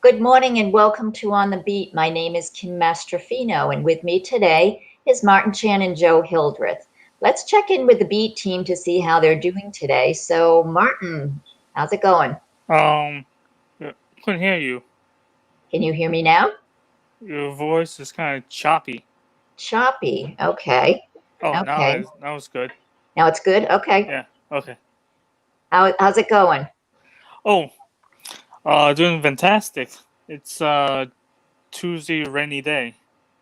Good morning and welcome to On the Beat. My name is Kim Mastrofino, and with me today is Martin Chan and Joe Hildreth. Let's check in with the Beat team to see how they're doing today. So, Martin, how's it going? Yeah, couldn't hear you. Can you hear me now? Your voice is kind of choppy. Choppy. Okay. Oh, Okay. now it's good. Now it's good? Okay. Yeah. Okay. How's it going? Oh, doing fantastic. It's Tuesday, rainy day.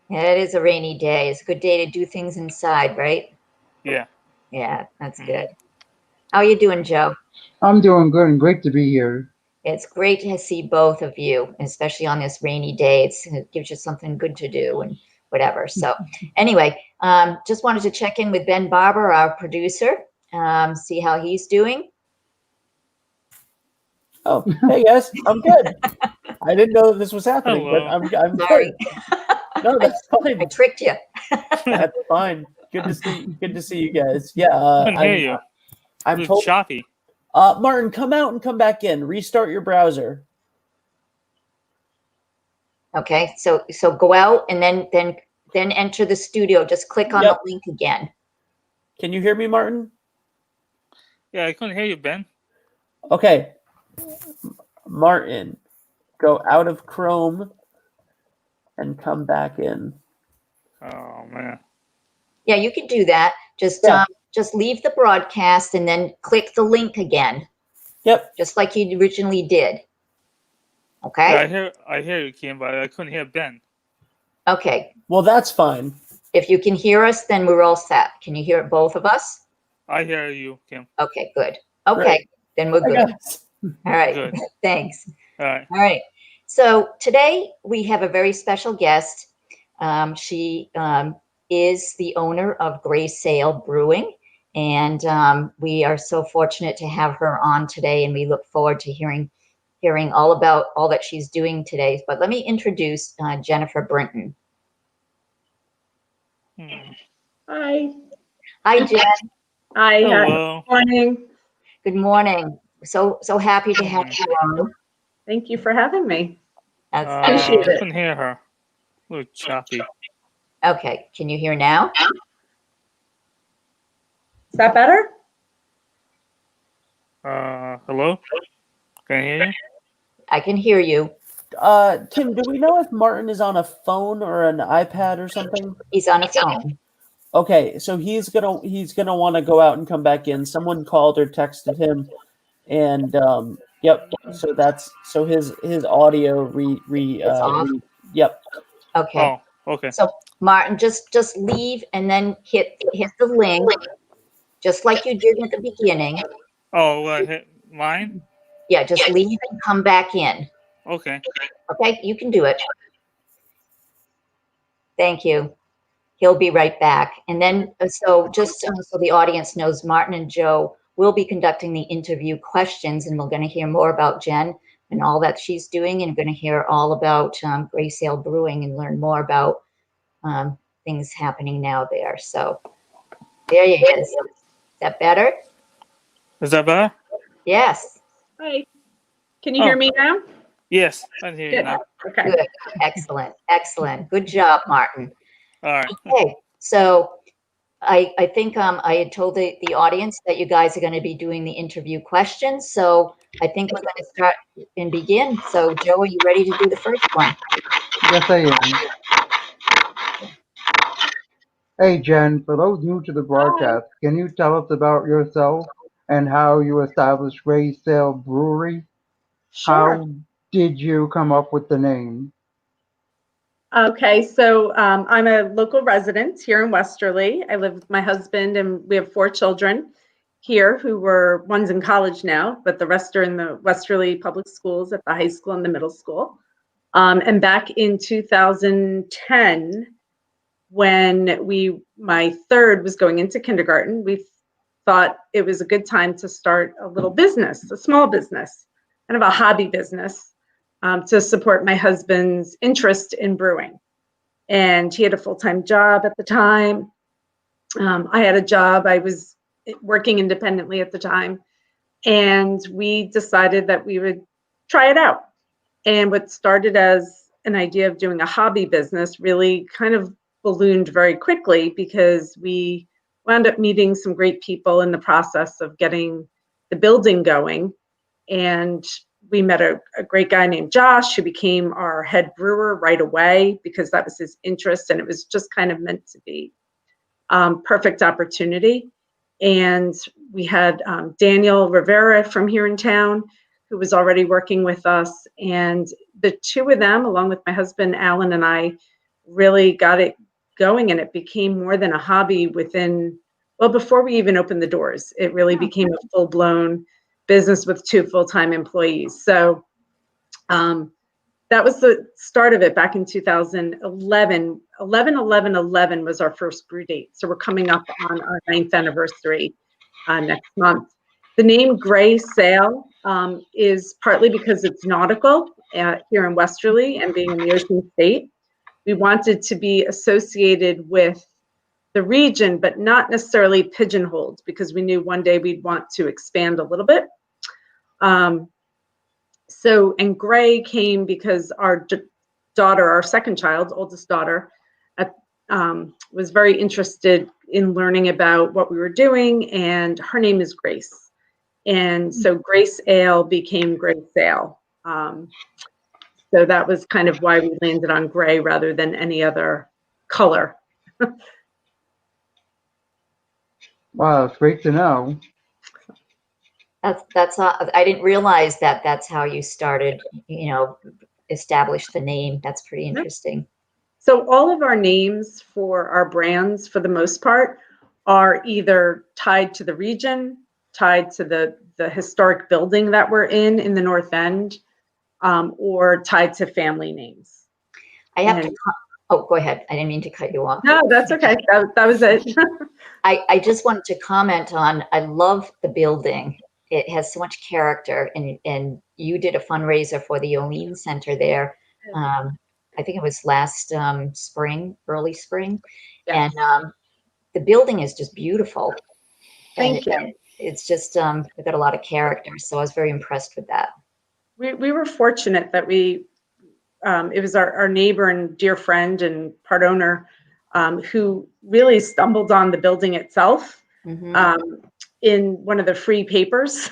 Yeah, it is a rainy day. It's a good day to do things inside, right? Yeah. Yeah, that's Mm-hmm. good. How are you doing, Joe? I'm doing good and great to be here. It's great to see both of you, especially on this rainy day. It gives you something good to do and whatever. So, anyway, just wanted to check in with Ben Barber, our producer, see how he's doing. Oh, hey guys, I'm good. I didn't know that this was happening, but Hello. I'm Sorry, good. No, that's I fine. tricked you. That's fine. Good to see you guys. Yeah, Couldn't hear you. I'm It's told. choppy. Martin, come out and come back in. Restart your browser. Okay, so go out and then enter the studio. Just click on the link again. Can you hear me, Martin? Yeah, I couldn't hear you, Ben. Okay, Martin, go out of Chrome and come back in. Oh man. Yeah, you can do that. Just leave the broadcast and then click the link again. Yep. Just like you originally did. Okay? Yeah, I hear you, Kim, but I couldn't hear Ben. Okay. Well, that's fine. If you can hear us, then we're all set. Can you hear both of us? I hear you, Kim. Okay, good. Okay, Great. then we're good. All right. Good. Thanks. All right. All right. So today we have a very special guest. She is the owner of Grey Sail Brewing, and we are so fortunate to have her on today, and we look forward to hearing all about all that she's doing today. But let me introduce Jennifer Brinton. Hi. Hi, Jen. Hi. Hello. Good morning. Good morning. So happy to have you on. Thank you for having me. That's Appreciate I it. couldn't hear her. A little choppy. okay. Can you hear now? Is that better? Hello? Can I hear you? I can hear you. Kim, do we know if Martin is on a phone or an iPad or something? He's on a phone. Okay, so he's gonna want to go out and come back in. Someone called or texted him, and yep. So his audio It's off. yep. Okay. Oh, okay. So Martin, just leave and then hit the link, just like you did at the beginning. Oh, hit mine? Yeah, just leave and come back in. Okay. Okay, you can do it. Thank you. He'll be right back. And then, so just so the audience knows, Martin and Joe will be conducting the interview questions, and we're going to hear more about Jen and all that she's doing, and we're going to hear all about Grey Sail Brewing and learn more about things happening now there. So there you go. Is that better? Is that better? Yes. Hi. Can you hear me now? Yes, I can hear you now. Okay. Good. Excellent. Excellent. Good job, Martin. All right. Okay. So I think I had told the audience that you guys are going to be doing the interview questions. So I think we're going to start and begin. So Joe, are you ready to do the first one? Yes, I am. Hey, Jen, for those new to the broadcast, can you tell us about yourself and how you established Grey Sail Brewery? Sure. How did you come up with the name? Okay, so I'm a local resident here in Westerly. I live with my husband, and we have 4 children here one's in college now, but the rest are in the Westerly public schools at the high school and the middle school. And back in 2010, when my third was going into kindergarten, we thought it was a good time to start a little business, a small business, kind of a hobby business, to support my husband's interest in brewing. And he had a full-time job at the time. I had a job. I was working independently at the time. And we decided that we would try it out. And what started as an idea of doing a hobby business really kind of ballooned very quickly because we wound up meeting some great people in the process of getting the building going. And we met a great guy named Josh, who became our head brewer right away because that was his interest, and it was just kind of meant to be. Perfect opportunity. And we had Daniel Rivera from here in town, who was already working with us. And the two of them, along with my husband, Alan, and I, really got it going. And it became more than a hobby before we even opened the doors. It really became a full-blown business with 2 full-time employees. So that was the start of it back in 2011. 11/11/11 was our first brew date. So we're coming up on our 9th anniversary next month. The name Grey Sail is partly because it's nautical here in Westerly and being in the Ocean State. We wanted to be associated with the region, but not necessarily pigeonholed, because we knew one day we'd want to expand a little bit. And Gray came because our daughter, our second child, oldest daughter, was very interested in learning about what we were doing, and her name is Grace. And so Grace Ale became Grey Sail. So that was kind of why we landed on gray rather than any other color. Wow, it's great to know. That's I didn't realize that that's how you started, establish the name. That's pretty interesting. So all of our names for our brands, for the most part, are either tied to the region, tied to the historic building that we're in the North End, or tied to family names. I have to. Oh, go ahead. I didn't mean to cut you off. No, that's okay. That was it. I just wanted to comment on, I love the building. It has so much character, and you did a fundraiser for the O'Lean Center there. I think it was last spring, early spring. Yes. And the building is just beautiful. Thank you. And it's just, we've got a lot of character. So I was very impressed with that. We were fortunate that it was our neighbor and dear friend and part owner who really stumbled on the building itself. In one of the free papers.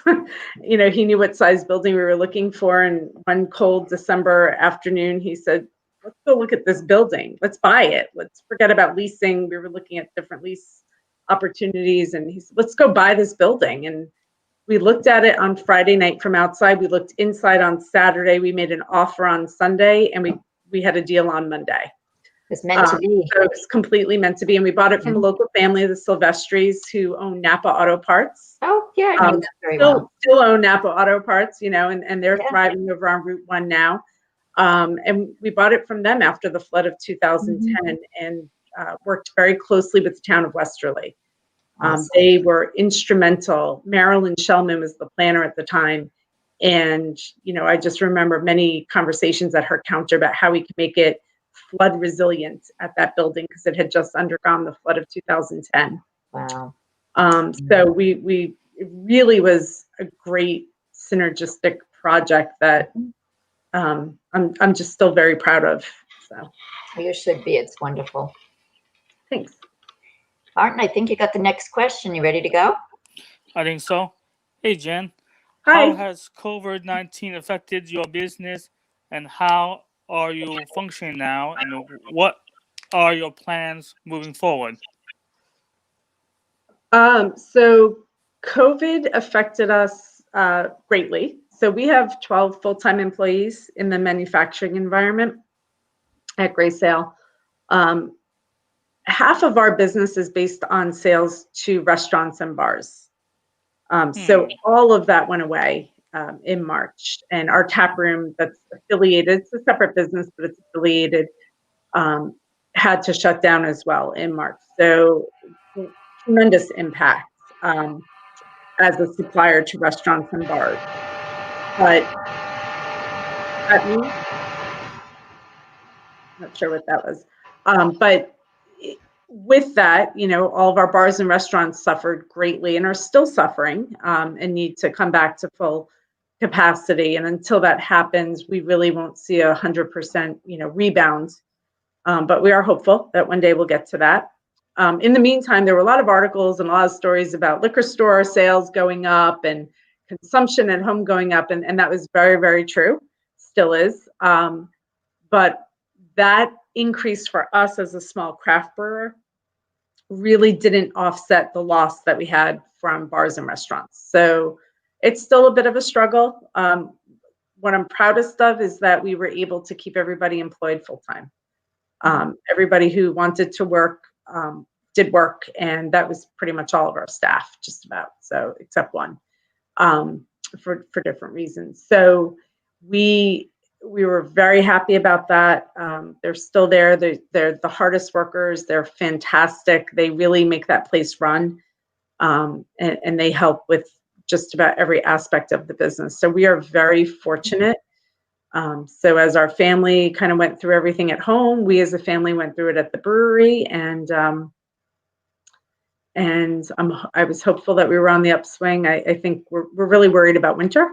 He knew what size building we were looking for. And one cold December afternoon, he said, let's go look at this building. Let's buy it. Let's forget about leasing. We were looking at different lease opportunities. And he said, let's go buy this building. And we looked at it on Friday night from outside. We looked inside on Saturday. We made an offer on Sunday, and we had a deal on Monday. It's meant to be. So it's completely meant to be. And we bought it from a local family, the Silvestris, who own Napa Auto Parts. Oh, yeah, I know that very well. Still own Napa Auto Parts, and they're thriving over on Route 1 now. And we bought it from them after the flood of 2010 and worked very closely with the town of Westerly. Awesome. They were instrumental. Marilyn Shellman was the planner at the time. And, I just remember many conversations at her counter about how we could make it flood resilient at that building because it had just undergone the flood of 2010. Wow. So it really was a great synergistic project that I'm just still very proud of. So you should be. It's wonderful. Thanks. Martin, I think you got the next question. You ready to go? I think so. Hey, Jen. Hi. How has COVID-19 affected your business, and how are you functioning now, and what are your plans moving forward? So COVID affected us greatly. So we have 12 full-time employees in the manufacturing environment at Grey Sail. Half of our business is based on sales to restaurants and bars. So all of that went away in March. And our tap room that's affiliated, it's a separate business, but it's affiliated, had to shut down as well in March. So tremendous impact as a supplier to restaurants and bars. But that means, not sure what that was. But with that, all of our bars and restaurants suffered greatly and are still suffering and need to come back to full capacity. And until that happens, we really won't see 100%, rebound. But we are hopeful that one day we'll get to that. In the meantime, there were a lot of articles and a lot of stories about liquor store sales going up and consumption at home going up. And that was very, very true, still is. But that increase for us as a small craft brewer really didn't offset the loss that we had from bars and restaurants. So it's still a bit of a struggle. What I'm proudest of is that we were able to keep everybody employed full time. Everybody who wanted to work did work, and that was pretty much all of our staff, just about, so except one, for different reasons. So we were very happy about that. They're still there. They're the hardest workers. They're fantastic. They really make that place run, and they help with just about every aspect of the business. So we are very fortunate. So as our family kind of went through everything at home, we as a family went through it at the brewery, and I was hopeful that we were on the upswing. I think we're really worried about winter,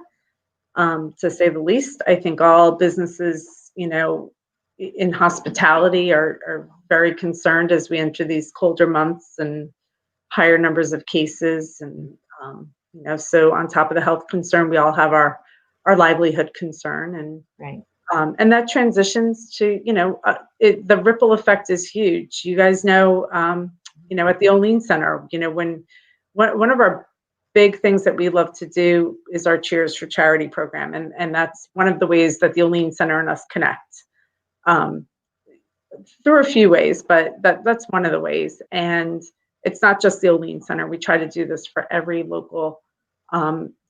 to say the least. I think all businesses, in hospitality are very concerned as we enter these colder months and higher numbers of cases. And, so on top of the health concern, we all have our livelihood concern. And Right. And that transitions to, the ripple effect is huge. You guys know, at the Olean Center, when one of our big things that we love to do is our Cheers for Charity program. And that's one of the ways that the Olean Center and us connect, through a few ways, but that's one of the ways. And it's not just the Olean Center. We try to do this for every local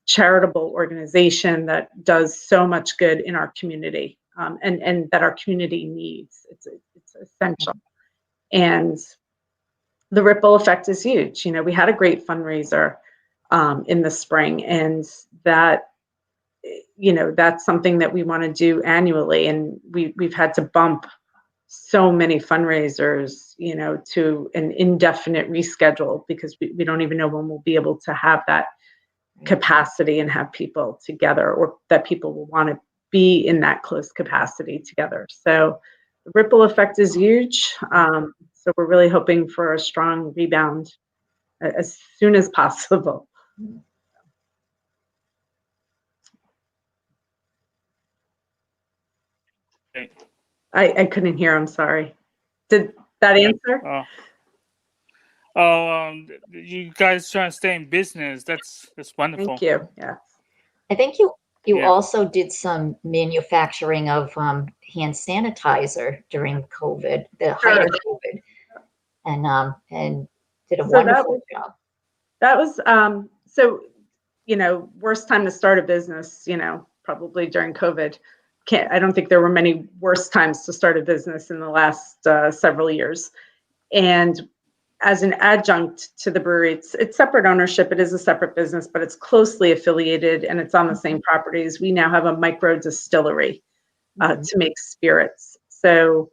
charitable organization that does so much good in our community, and that our community needs. It's essential. And the ripple effect is huge. We had a great fundraiser in the spring, and that, that's something that we want to do annually. And we've had to bump so many fundraisers, to an indefinite reschedule, because we don't even know when we'll be able to have that capacity and have people together, or that people will want to be in that close capacity together. So the ripple effect is huge. So we're really hoping for a strong rebound as soon as possible. Okay. I couldn't hear. I'm sorry. Did that answer? You guys trying to stay in business. That's wonderful. Thank you. Yeah. I think you Yeah. also did some manufacturing of hand sanitizer during COVID, the height of COVID, and did a So wonderful job. That was so, worst time to start a business, probably during COVID. I don't think there were many worse times to start a business in the last several years. And as an adjunct to the brewery, it's separate ownership. It is a separate business, but it's closely affiliated, and it's on the same properties. We now have a micro distillery to make spirits. So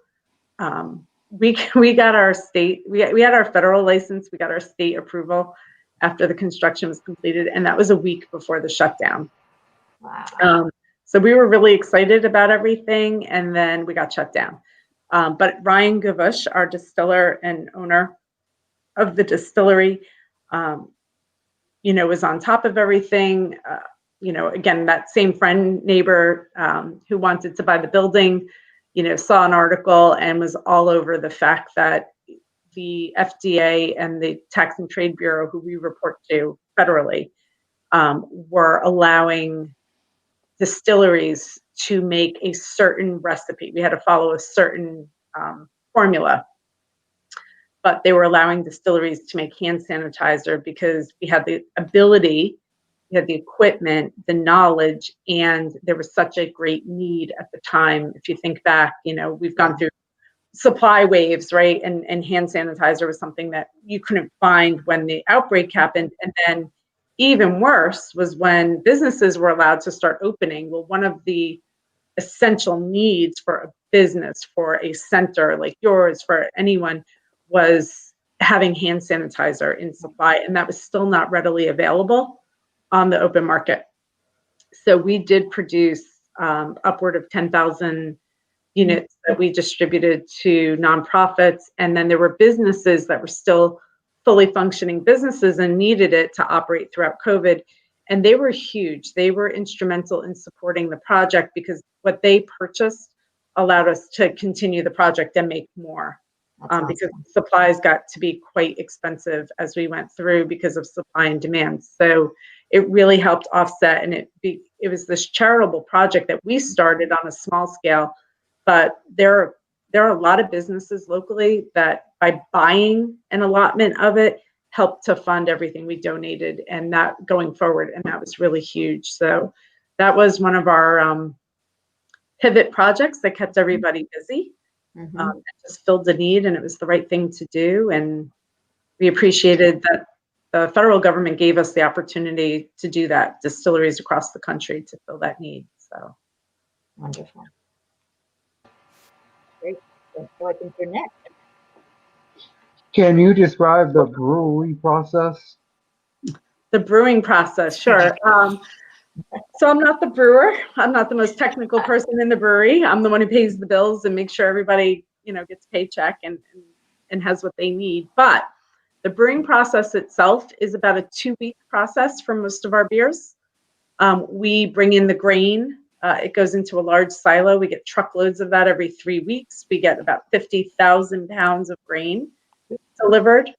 we got our state, we had our federal license, we got our state approval after the construction was completed, and that was a week before the shutdown. Wow. So we were really excited about everything, and then we got shut down. But Ryan Gavush, our distiller and owner of the distillery, was on top of everything. Again, that same friend, neighbor who wanted to buy the building, saw an article and was all over the fact that the FDA and the Tax and Trade Bureau, who we report to federally, were allowing distilleries to make a certain recipe. We had to follow a certain formula, but they were allowing distilleries to make hand sanitizer because we had the ability, we had the equipment, the knowledge, and there was such a great need at the time. If you think back, we've gone through supply waves, right? And hand sanitizer was something that you couldn't find when the outbreak happened. And then even worse was when businesses were allowed to start opening. Well, one of the essential needs for a business, for a center like yours, for anyone, was having hand sanitizer in supply, and that was still not readily available on the open market. So we did produce upward of 10,000 units that we distributed to nonprofits. And then there were businesses that were still fully functioning businesses and needed it to operate throughout COVID. And they were huge. They were instrumental in supporting the project because what they purchased allowed us to continue the project and make more. Because supplies got to be quite expensive as we went through because of supply and demand. So it really helped offset, and it was this charitable project that we started on a small scale, but there are a lot of businesses locally that by buying an allotment of it helped to fund everything we donated, and that going forward, and that was really huge. So that was one of our pivot projects that kept everybody busy. It just filled the need, and it was the right thing to do. And we appreciated that the federal government gave us the opportunity to do that, distilleries across the country to fill that need. So wonderful. Great. So I think you're next. Can you describe the brewery process? The brewing process, sure. So I'm not the brewer. I'm not the most technical person in the brewery. I'm the one who pays the bills and makes sure everybody, gets a paycheck and has what they need. But the brewing process itself is about a 2-week process for most of our beers. We bring in the grain. It goes into a large silo. We get truckloads of that every 3 weeks. We get about 50,000 pounds of grain delivered.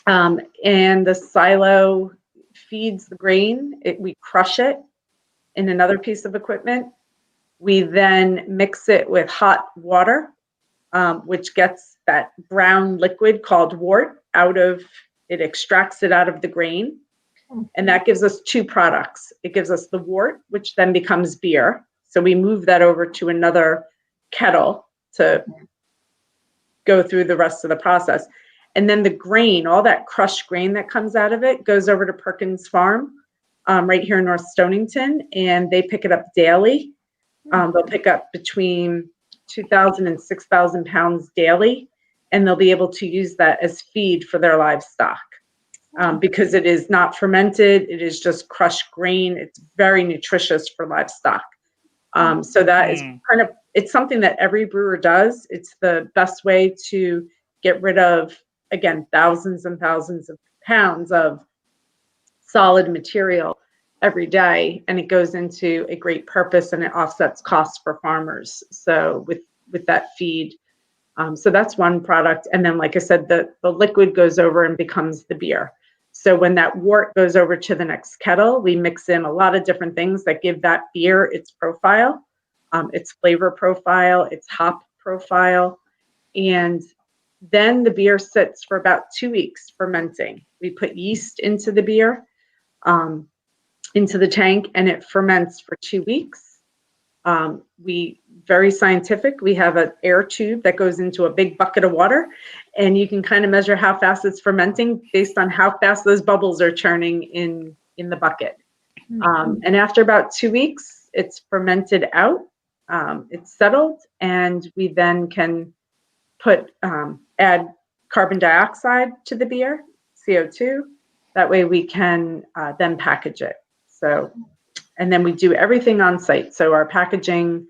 And the silo feeds the grain. We crush it in another piece of equipment. We then mix it with hot water, which gets that brown liquid called wort it extracts it out of the grain. And that gives us 2 products. It gives us the wort, which then becomes beer. So we move that over to another kettle to go through the rest of the process. And then the grain, all that crushed grain that comes out of it, goes over to Perkins Farm right here in North Stonington, and they pick it up daily. They'll pick up between 2,000 and 6,000 pounds daily, and they'll be able to use that as feed for their livestock. Because it is not fermented, it is just crushed grain. It's very nutritious for livestock. So that is it's something that every brewer does. It's the best way to get rid of, again, thousands and thousands of pounds of solid material every day, and it goes into a great purpose, and it offsets costs for farmers. So with that feed, so that's one product. And then, like I said, the liquid goes over and becomes the beer. So when that wort goes over to the next kettle, we mix in a lot of different things that give that beer its profile, its flavor profile, its hop profile, and then the beer sits for about 2 weeks fermenting. We put yeast into the beer, into the tank, and it ferments for 2 weeks. Very scientific. We have an air tube that goes into a big bucket of water, and you can kind of measure how fast it's fermenting based on how fast those bubbles are churning in the bucket. And after about 2 weeks, it's fermented out. It's settled, and we then can add carbon dioxide to the beer, CO2. That way we can then package it. So, and then we do everything on site. So our packaging,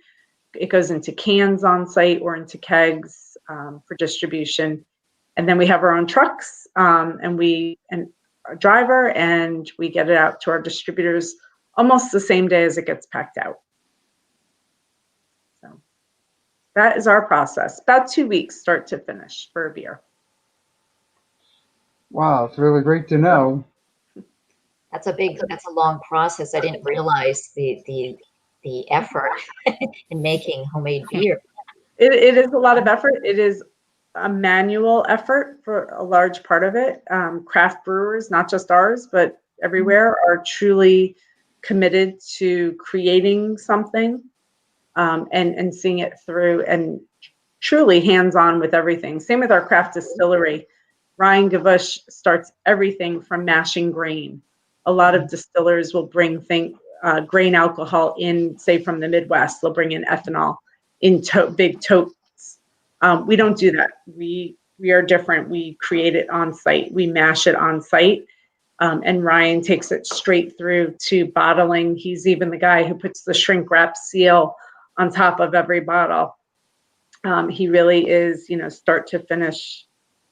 it goes into cans on site or into kegs for distribution. And then we have our own trucks and a driver, and we get it out to our distributors almost the same day as it gets packed out. So that is our process. About 2 weeks, start to finish, for a beer. Wow, it's really great to know. That's a long process. I didn't realize the effort in making homemade beer. It is a lot of effort. It is a manual effort for a large part of it. Craft brewers, not just ours, but everywhere, are truly committed to creating something and seeing it through, and truly hands-on with everything. Same with our craft distillery. Ryan Gavush starts everything from mashing grain. A lot of distillers will bring grain alcohol in, say from the Midwest. They'll bring in ethanol in big totes. We don't do that. We are different. We create it on site. We mash it on site. And Ryan takes it straight through to bottling. He's even the guy who puts the shrink wrap seal on top of every bottle. He really is, start to finish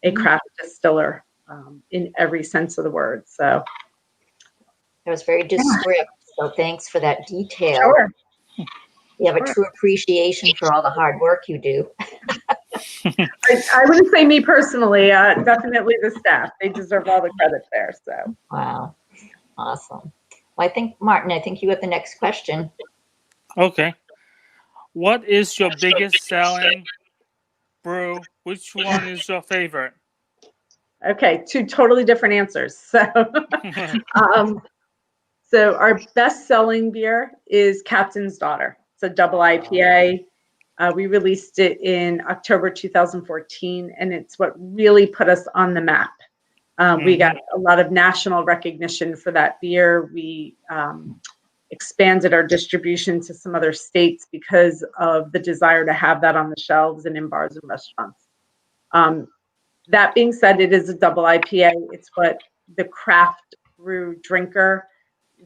a craft distiller in every sense of the word. So That was very descriptive. So thanks for that detail. sure. You have a true appreciation for all the hard work you do. I wouldn't say me personally, definitely the staff. They deserve all the credit there. So Wow. Awesome. Well, Martin, I think you have the next question. Okay. What is your biggest selling brew? Which one is your favorite? okay, two totally different answers. So so our best-selling beer is Captain's Daughter. It's a double IPA. We released it in October 2014, and it's what really put us on the map. We got a lot of national recognition for that beer. We expanded our distribution to some other states because of the desire to have that on the shelves and in bars and restaurants. That being said, it is a double IPA. It's what the craft brew drinker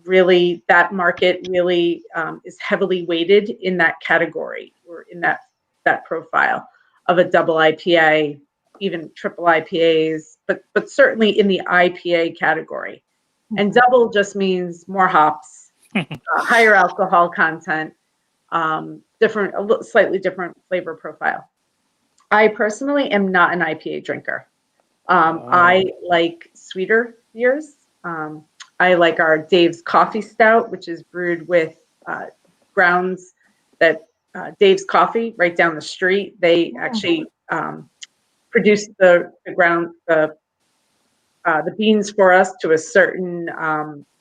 really, that market really is heavily weighted in that category or in that profile of a double IPA, even triple IPAs, but certainly in the IPA category. And double just means more hops, higher alcohol content, slightly different flavor profile. I personally am not an IPA drinker. I like sweeter beers. I like our Dave's Coffee Stout, which is brewed with grounds that Dave's Coffee right down the street. They actually produce the beans for us to a certain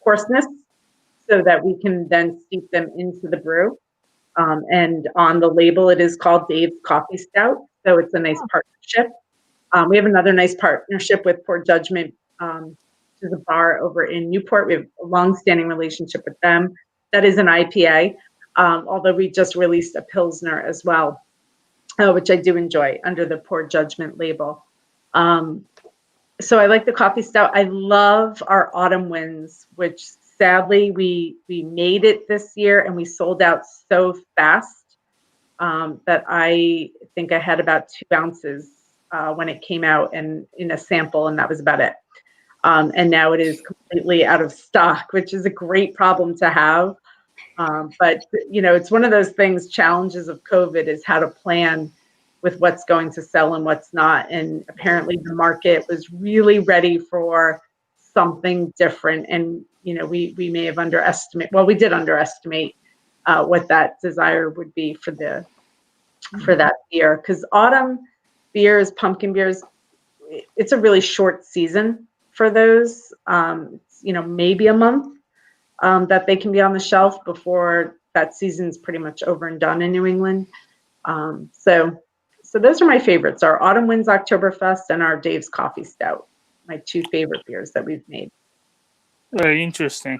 coarseness so that we can then steep them into the brew. And on the label, it is called Dave's Coffee Stout. So it's a nice partnership. We have another nice partnership with Poor Judgment, which is a bar over in Newport. We have a long-standing relationship with them. That is an IPA, although we just released a Pilsner as well, which I do enjoy under the Poor Judgment label. So I like the Coffee Stout. I love our Autumn Winds, which sadly we made it this year and we sold out so fast that I think I had about 2 ounces when it came out and in a sample, and that was about it. And now it is completely out of stock, which is a great problem to have. But, it's one of those things, challenges of COVID is how to plan with what's going to sell and what's not. And apparently the market was really ready for something different. And, we may have we did underestimate what that desire would be for that beer. Because autumn beers, pumpkin beers, it's a really short season for those, maybe a month that they can be on the shelf before that season's pretty much over and done in New England. So those are my favorites, our Autumn Winds Oktoberfest and our Dave's Coffee Stout, my 2 favorite beers that we've made. Very interesting.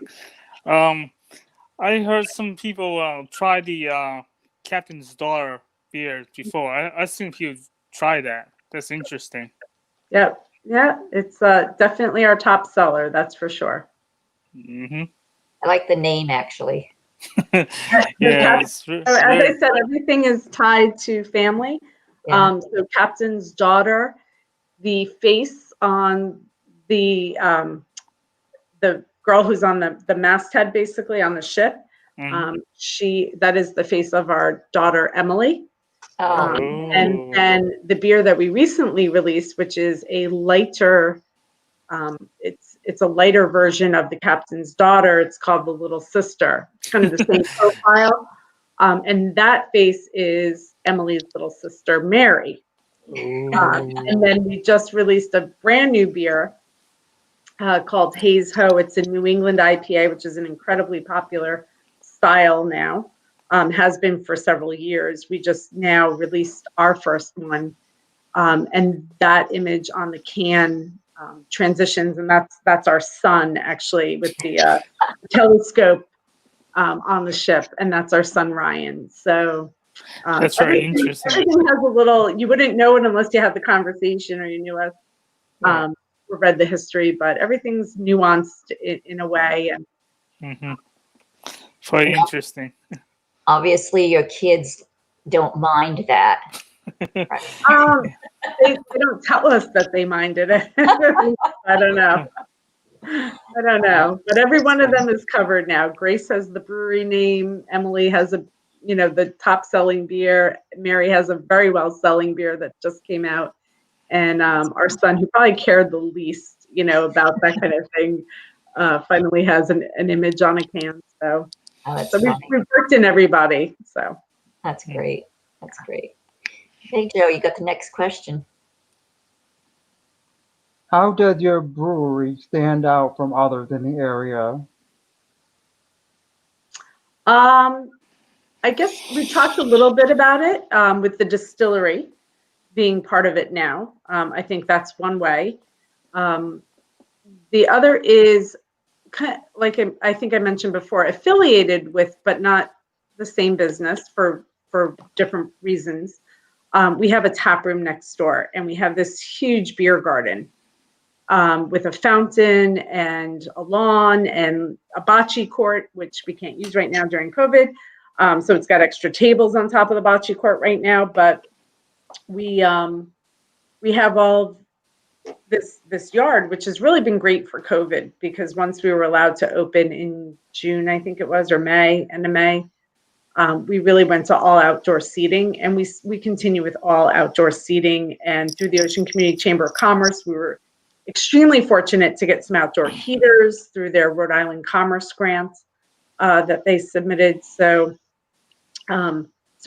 I heard some people try the Captain's Daughter beer before. I think you've tried that. That's interesting. Yep. Yeah, it's definitely our top seller, that's for sure. Mm-hmm. I like the name, actually. Yeah, as I said, everything is tied to family. Yeah. So Captain's Daughter, the face on the girl who's on the masthead, basically on the ship, that is the face of our daughter Emily. And then the beer that we recently released, which is a lighter, it's a lighter version of the Captain's Daughter. It's called the Little Sister. It's kind of the same profile. And that face is Emily's little sister, Mary. And then we just released a brand new beer called Haze Ho. It's a New England IPA, which is an incredibly popular style now. Has been for several years. We just now released our first one. And that image on the can transitions, and that's our son, actually, with the telescope on the ship, and that's our son, Ryan. So that's very interesting. Everything has a little, you wouldn't know it unless you had the conversation or you knew us. read the history, but everything's nuanced in a way. And Mm-hmm. Very interesting. Obviously, your kids don't mind that. they don't tell us that they minded it. I don't know. I don't know, but every one of them is covered now. Grace has the brewery name. Emily has the top selling beer. Mary has a very well selling beer that just came out. And our son, who probably cared the least, about that kind of thing, finally has an image on a can. So, Oh, that's so funny. we've worked in everybody. So That's great. That's great. Hey, Joe, you got the next question. How does your brewery stand out from others in the area? I guess we talked a little bit about it with the distillery being part of it now. I think that's one way. The other is kind of like I think I mentioned before, affiliated with, but not the same business for different reasons. We have a tap room next door, and we have this huge beer garden with a fountain and a lawn and a bocce court, which we can't use right now during COVID. So it's got extra tables on top of the bocce court right now, but we have all this yard, which has really been great for COVID, because once we were allowed to open in June, I think it was, or May, end of May, we really went to all outdoor seating, and we continue with all outdoor seating. And through the Ocean Community Chamber of Commerce, we were extremely fortunate to get some outdoor heaters through their Rhode Island Commerce grant that they submitted. So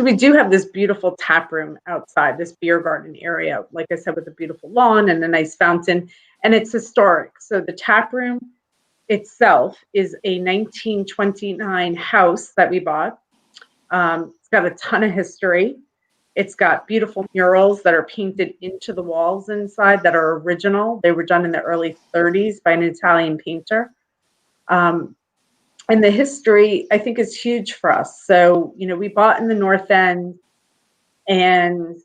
we do have this beautiful tap room outside, this beer garden area, like I said, with a beautiful lawn and a nice fountain, and it's historic. So the tap room itself is a 1929 house that we bought. It's got a ton of history. It's got beautiful murals that are painted into the walls inside that are original. They were done in the early 30s by an Italian painter. And the history, I think, is huge for us. So, we bought in the North End, and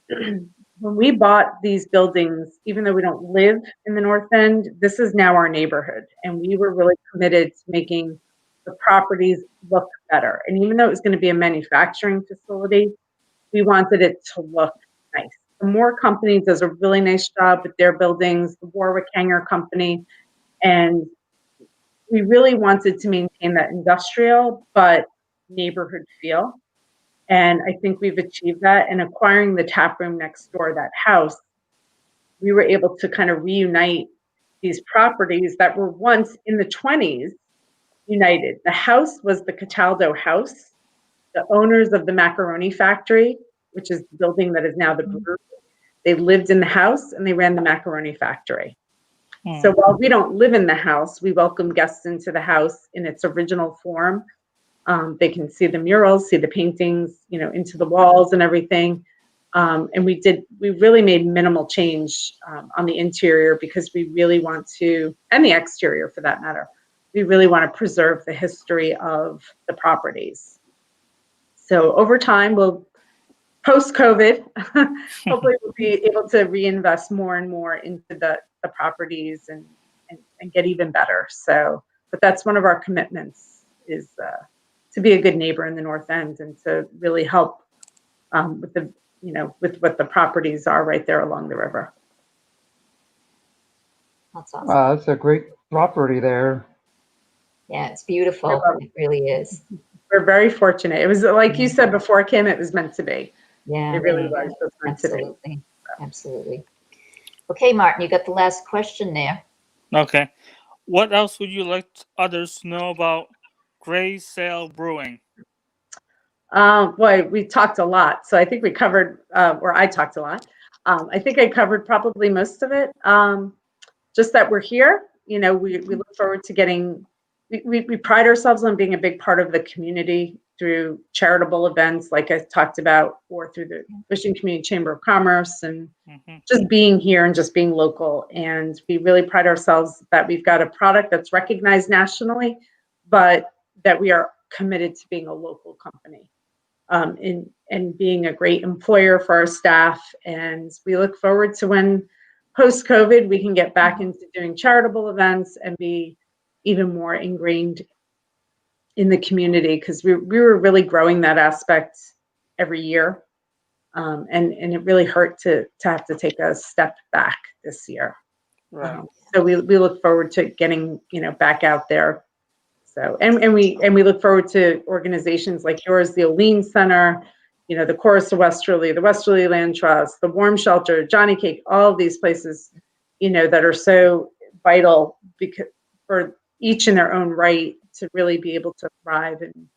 when we bought these buildings, even though we don't live in the North End, this is now our neighborhood. And we were really committed to making the properties look better. And even though it was going to be a manufacturing facility, we wanted it to look nice. The Moore Company does a really nice job with their buildings, the Warwick Hanger Company, and we really wanted to maintain that industrial but neighborhood feel. And I think we've achieved that. And acquiring the tap room next door, that house, we were able to kind of reunite these properties that were once in the 20s united. The house was the Cataldo house. The owners of the macaroni factory, which is the building that is now the brewery, they lived in the house and they ran the macaroni factory. So while we don't live in the house, we welcome guests into the house in its original form. They can see the murals, see the paintings, into the walls and everything. And we really made minimal change on the interior, because we really want to, and the exterior for that matter, we really want to preserve the history of the properties. So over time, post-COVID, hopefully we'll be able to reinvest more and more into the properties and get even better. So, but that's one of our commitments, is to be a good neighbor in the North End and to really help with with what the properties are right there along the river. That's awesome. Wow, that's a great property there. Yeah, it's beautiful. It really is. We're very fortunate. It was, like you said before, Kim, it was meant to be. Yeah, It really was meant to be. absolutely. Absolutely. Okay, Martin, you got the last question there. Okay. What else would you like others to know about Grey Sail Brewing? Boy, we talked a lot. So I think we covered, or I talked a lot. I think I covered probably most of it. Just that we're here. We look forward to getting, we pride ourselves on being a big part of the community through charitable events, like I talked about, or through the Ocean Community Chamber of Commerce, and just being here and just being local. And we really pride ourselves that we've got a product that's recognized nationally, but that we are committed to being a local company. And being a great employer for our staff. And we look forward to when post-COVID, we can get back into doing charitable events and be even more ingrained in the community, because we were really growing that aspect every year. And it really hurt to have to take a step back this year. Right. So we look forward to getting, back out there. So, and we look forward to organizations like yours, the Olean Center, the Chorus of Westerly, the Westerly Land Trust, the Warm Shelter, Johnny Cake, all of these places, that are so vital because for each in their own right to really be able to thrive. And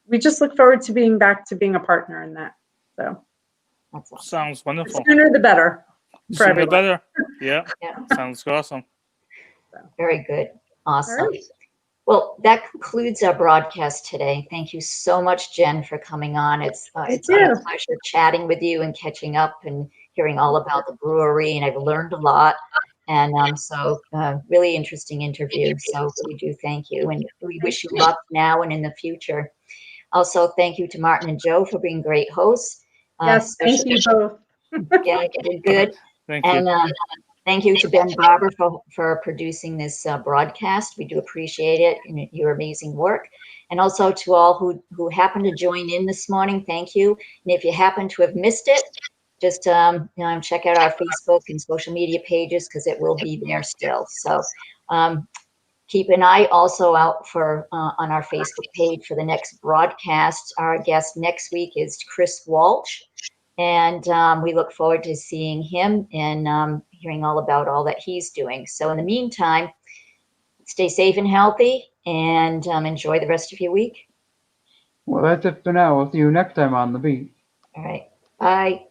we just look forward to being back to being a partner in that. So That's awesome. Sounds the wonderful. sooner the better for Sooner everyone. better. Yeah. Yeah. Sounds awesome. Very good. Awesome. All right. Well, that concludes our broadcast today. Thank you so much, Jen, for coming on. It's Thank been a you. pleasure chatting with you and catching up and hearing all about the brewery, and I've learned a lot. And really interesting interview. So we do thank you, and we wish you luck now and in the future. Also, thank you to Martin and Joe for being great hosts. Yes, thank you both. Yeah, you did good. Thank you. And thank you to Ben Barber for producing this broadcast. We do appreciate it and your amazing work. And also to all who happened to join in this morning, thank you. And if you happen to have missed it, just check out our Facebook and social media pages, because it will be there still. So keep an eye also out for on our Facebook page for the next broadcast. Our guest next week is Chris Walsh. And we look forward to seeing him and hearing all about all that he's doing. So in the meantime, stay safe and healthy, and enjoy the rest of your week. Well, that's it for now. We'll see you next time on The Beat. All right. Bye.